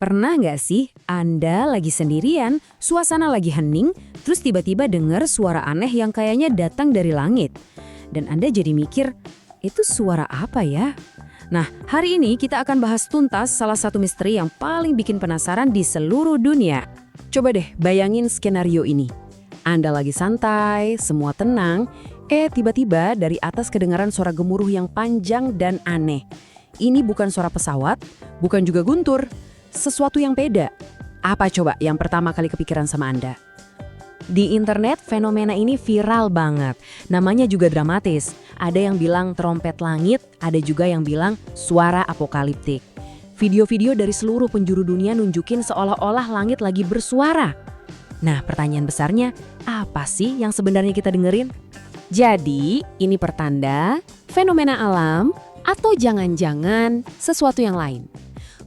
Pernah nggak sih Anda lagi sendirian, suasana lagi hening, terus tiba-tiba dengar suara aneh yang kayaknya datang dari langit? Dan Anda jadi mikir, itu suara apa ya? Nah, hari ini kita akan bahas tuntas salah satu misteri yang paling bikin penasaran di seluruh dunia. Coba deh bayangin skenario ini. Anda lagi santai, semua tenang, tiba-tiba dari atas kedengaran suara gemuruh yang panjang dan aneh. Ini bukan suara pesawat, bukan juga guntur. Sesuatu yang beda. Apa coba yang pertama kali kepikiran sama Anda? Di internet, fenomena ini viral banget. Namanya juga dramatis. Ada yang bilang trompet langit, ada juga yang bilang suara apokaliptik. Video-video dari seluruh penjuru dunia nunjukin seolah-olah langit lagi bersuara. Nah, pertanyaan besarnya, apa sih yang sebenarnya kita dengerin? Jadi, ini pertanda, fenomena alam, atau jangan-jangan sesuatu yang lain?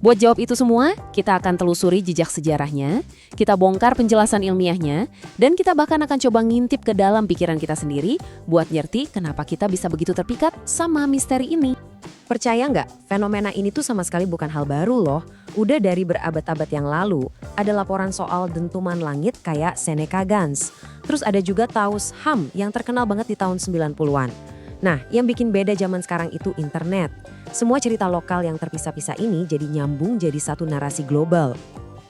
Buat jawab itu semua, kita akan telusuri jejak sejarahnya, kita bongkar penjelasan ilmiahnya, dan kita bahkan akan coba ngintip ke dalam pikiran kita sendiri buat ngerti kenapa kita bisa begitu terpikat sama misteri ini. Percaya nggak, fenomena ini tuh sama sekali bukan hal baru loh. Udah dari berabad-abad yang lalu, ada laporan soal dentuman langit kayak Seneca Gans. Terus ada juga Taos Ham yang terkenal banget di tahun 90-an. Nah, yang bikin beda zaman sekarang itu internet. Semua cerita lokal yang terpisah-pisah ini jadi nyambung jadi satu narasi global.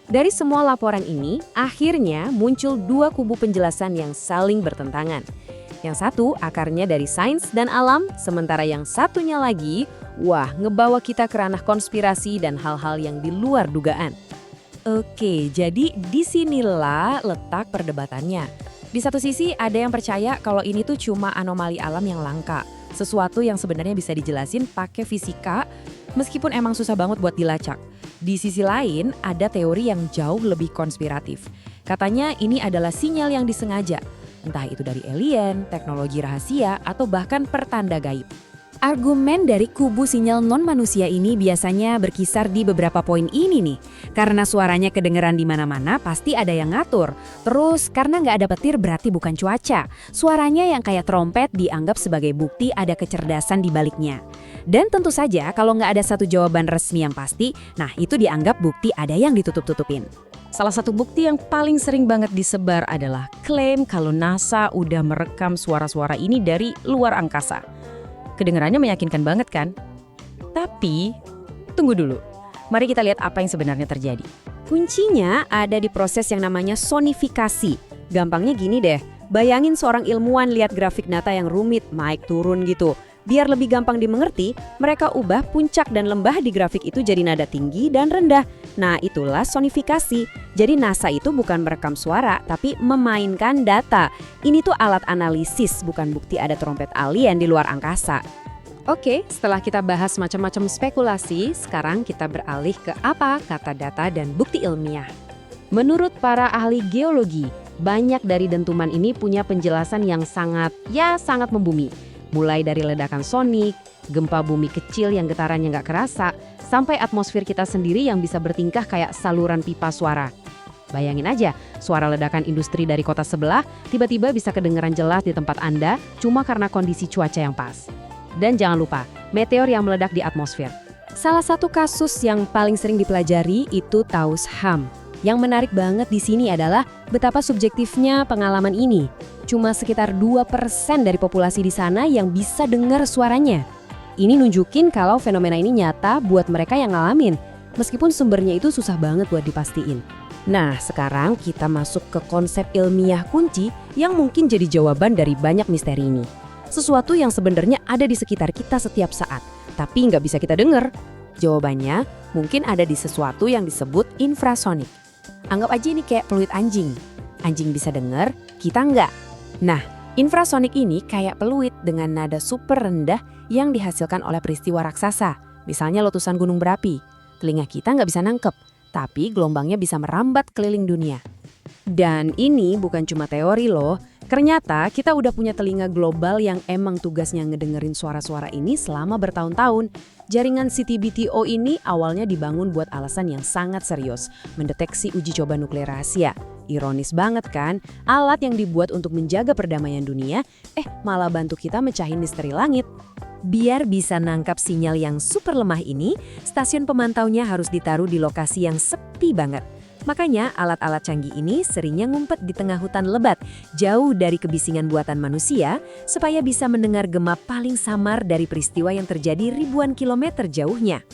Dari semua laporan ini, akhirnya muncul dua kubu penjelasan yang saling bertentangan. Yang satu akarnya dari sains dan alam, sementara yang satunya lagi, ngebawa kita ke ranah konspirasi dan hal-hal yang di luar dugaan. Oke, jadi disinilah letak perdebatannya. Di satu sisi ada yang percaya kalau ini tuh cuma anomali alam yang langka. Sesuatu yang sebenarnya bisa dijelasin pakai fisika, meskipun emang susah banget buat dilacak. Di sisi lain, ada teori yang jauh lebih konspiratif. Katanya ini adalah sinyal yang disengaja, entah itu dari alien, teknologi rahasia, atau bahkan pertanda gaib. Argumen dari kubu sinyal non-manusia ini biasanya berkisar di beberapa poin ini nih. Karena suaranya kedengeran di mana-mana, pasti ada yang ngatur. Terus, karena nggak ada petir berarti bukan cuaca. Suaranya yang kayak trompet dianggap sebagai bukti ada kecerdasan di baliknya. Dan tentu saja kalau nggak ada satu jawaban resmi yang pasti, nah itu dianggap bukti ada yang ditutup-tutupin. Salah satu bukti yang paling sering banget disebar adalah klaim kalau NASA udah merekam suara-suara ini dari luar angkasa. Kedengarannya meyakinkan banget kan? Tapi, tunggu dulu. Mari kita lihat apa yang sebenarnya terjadi. Kuncinya ada di proses yang namanya sonifikasi. Gampangnya gini deh, bayangin seorang ilmuwan lihat grafik data yang rumit, naik turun gitu. Biar lebih gampang dimengerti, mereka ubah puncak dan lembah di grafik itu jadi nada tinggi dan rendah. Nah, itulah sonifikasi. Jadi NASA itu bukan merekam suara, tapi memainkan data. Ini tuh alat analisis, bukan bukti ada trompet alien di luar angkasa. Oke, setelah kita bahas macam-macam spekulasi, sekarang kita beralih ke apa kata data dan bukti ilmiah. Menurut para ahli geologi, banyak dari dentuman ini punya penjelasan yang sangat membumi. Mulai dari ledakan sonik, gempa bumi kecil yang getarannya nggak kerasa, sampai atmosfer kita sendiri yang bisa bertingkah kayak saluran pipa suara. Bayangin aja, suara ledakan industri dari kota sebelah tiba-tiba bisa kedengeran jelas di tempat Anda cuma karena kondisi cuaca yang pas. Dan jangan lupa, meteor yang meledak di atmosfer. Salah satu kasus yang paling sering dipelajari itu Taos Ham. Yang menarik banget di sini adalah betapa subjektifnya pengalaman ini. Cuma sekitar 2% dari populasi di sana yang bisa dengar suaranya. Ini nunjukin kalau fenomena ini nyata buat mereka yang ngalamin, meskipun sumbernya itu susah banget buat dipastiin. Nah, sekarang kita masuk ke konsep ilmiah kunci yang mungkin jadi jawaban dari banyak misteri ini. Sesuatu yang sebenarnya ada di sekitar kita setiap saat, tapi nggak bisa kita dengar. Jawabannya mungkin ada di sesuatu yang disebut infrasonik. Anggap aja ini kayak peluit anjing. Anjing bisa dengar, kita nggak. Nah, infrasonik ini kayak peluit dengan nada super rendah yang dihasilkan oleh peristiwa raksasa. Misalnya letusan gunung berapi. Telinga kita nggak bisa nangkep, tapi gelombangnya bisa merambat keliling dunia. Dan ini bukan cuma teori loh. Ternyata kita udah punya telinga global yang emang tugasnya ngedengerin suara-suara ini selama bertahun-tahun. Jaringan CTBTO ini awalnya dibangun buat alasan yang sangat serius, mendeteksi uji coba nuklir rahasia. Ironis banget kan, alat yang dibuat untuk menjaga perdamaian dunia, malah bantu kita mecahin misteri langit. Biar bisa nangkap sinyal yang super lemah ini, stasiun pemantaunya harus ditaruh di lokasi yang sepi banget. Makanya alat-alat canggih ini seringnya ngumpet di tengah hutan lebat, jauh dari kebisingan buatan manusia, supaya bisa mendengar gema paling samar dari peristiwa yang terjadi ribuan kilometer jauhnya.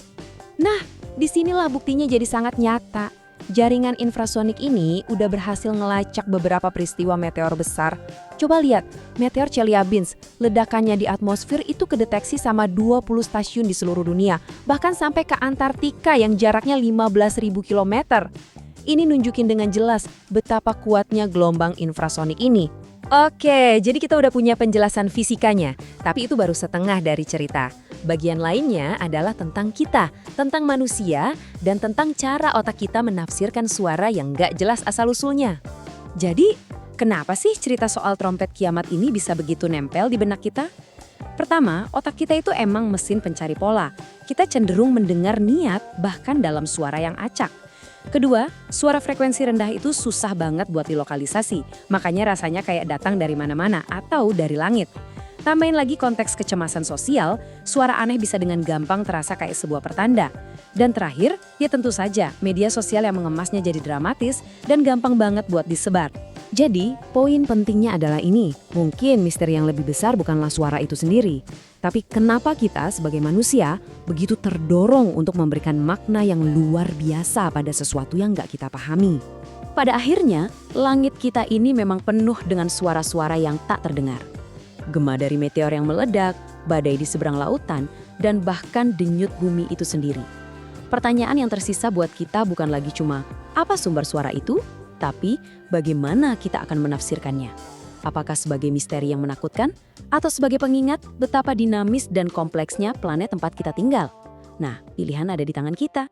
Nah, disinilah buktinya jadi sangat nyata. Jaringan infrasonik ini udah berhasil ngelacak beberapa peristiwa meteor besar. Coba lihat, meteor Chelyabinsk, ledakannya di atmosfer itu kedeteksi sama 20 stasiun di seluruh dunia, bahkan sampai ke Antartika yang jaraknya 15.000 km. Ini nunjukin dengan jelas betapa kuatnya gelombang infrasonik ini. Oke, jadi kita udah punya penjelasan fisikanya, tapi itu baru setengah dari cerita. Bagian lainnya adalah tentang kita, tentang manusia, dan tentang cara otak kita menafsirkan suara yang nggak jelas asal-usulnya. Jadi, kenapa sih cerita soal trompet kiamat ini bisa begitu nempel di benak kita? Pertama, otak kita itu emang mesin pencari pola. Kita cenderung mendengar niat bahkan dalam suara yang acak. Kedua, suara frekuensi rendah itu susah banget buat dilokalisasi, makanya rasanya kayak datang dari mana-mana atau dari langit. Tambahin lagi konteks kecemasan sosial, suara aneh bisa dengan gampang terasa kayak sebuah pertanda. Dan terakhir, ya tentu saja, media sosial yang mengemasnya jadi dramatis dan gampang banget buat disebar. Jadi, poin pentingnya adalah ini, mungkin misteri yang lebih besar bukanlah suara itu sendiri. Tapi kenapa kita sebagai manusia begitu terdorong untuk memberikan makna yang luar biasa pada sesuatu yang nggak kita pahami? Pada akhirnya, langit kita ini memang penuh dengan suara-suara yang tak terdengar. Gema dari meteor yang meledak, badai di seberang lautan, dan bahkan denyut bumi itu sendiri. Pertanyaan yang tersisa buat kita bukan lagi cuma, apa sumber suara itu? Tapi, bagaimana kita akan menafsirkannya? Apakah sebagai misteri yang menakutkan? Atau sebagai pengingat betapa dinamis dan kompleksnya planet tempat kita tinggal? Nah, pilihan ada di tangan kita.